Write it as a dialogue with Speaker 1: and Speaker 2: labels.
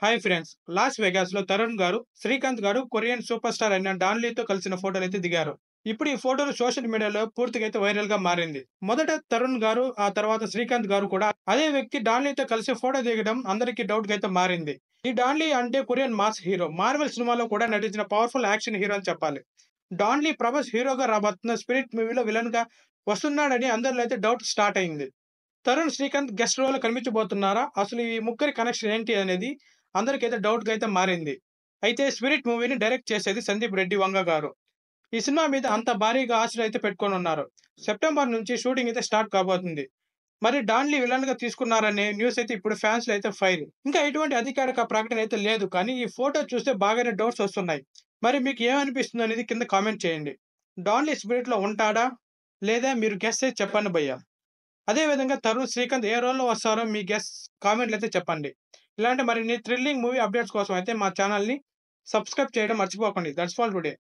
Speaker 1: Hi friends. Loss వెగాస్‌లో Tarun గారు, శ్రీకాంత్ గారు Korean super star అయిన డాన్ లీతో కలిసిన ఫోటోలైతే దిగారు. ఇప్పుడు ఈ ఫోటోలు సోషల్ మీడియాలో పూర్తిగా అయితే వైరల్‌గా మారింది. మొదట తరుణ్ గారు, ఆ తర్వాత శ్రీకాంత్ గారు కూడా అదే వ్యక్తి డాన్ లీతో కలిసి ఫోటో దిగడం అందరికీ డౌట్‌గా అయితే మారింది. ఈ డాన్ లీ అంటే కొరియన్ మాస్ హీరో. మార్వెల్ సినిమాలో కూడా నటించిన పవర్‌ఫుల్ యాక్షన్ హీరో అని చెప్పాలి. డాన్ లీ ప్రభాస్ హీరోగా రాబోతున్న 'స్పిరిట్' మూవీలో విలన్‌గా వస్తున్నాడని అందరిలో అయితే డౌట్ స్టార్ట్ అయింది. తరుణ్, శ్రీకాంత్ గెస్ట్ రోల్‌లో కనిపించబోతున్నారా? అసలు ఈ ముగ్గురి కనెక్షన్ ఏంటి అనేది అందరికైతే డౌట్‌గా అయితే మారింది. అయితే 'స్పిరిట్' మూవీని డైరెక్ట్ చేసేది సందీప్ రెడ్డి వంగ గారు. ఈ సినిమా మీద అంత భారీగా ఆశలు అయితే పెట్టుకొనున్నారు. సెప్టెంబర్ నుంచి షూటింగ్ అయితే స్టార్ట్ కాబోతుంది. మరి డాన్‌లీ విలన్‌గా తీసుకున్నారనే న్యూస్ అయితే ఇప్పుడు ఫ్యాన్స్‌లో అయితే ఫైర్. ఇంకా ఎటువంటి అధికారిక ప్రకటన అయితే లేదు. కానీ ఈ ఫోటో చూస్తే బాగానే డౌట్స్ వస్తున్నాయి. మరి మీకు ఏమనిపిస్తుంది అనేది కింద కామెంట్ చేయండి. డాన్‌లీ 'స్పిరిట్‌లో' ఉంటాడా? లేదా మీరు గెస్ చేసి చెప్పండి భయ్యా. అదే విధంగా తరుణ్, శ్రీకాంత్ ఏ రోల్‌లో వస్తారో మీ గెస్ కామెంట్‌లో అయితే చెప్పండి. ఇలాంటి మరిన్ని థ్రిల్లింగ్ మూవీ అప్డేట్స్ కోసం అయితే మా ఛానెల్‌ని సబ్స్క్రైబ్ చేయడం మర్చిపోకండి. That's all today.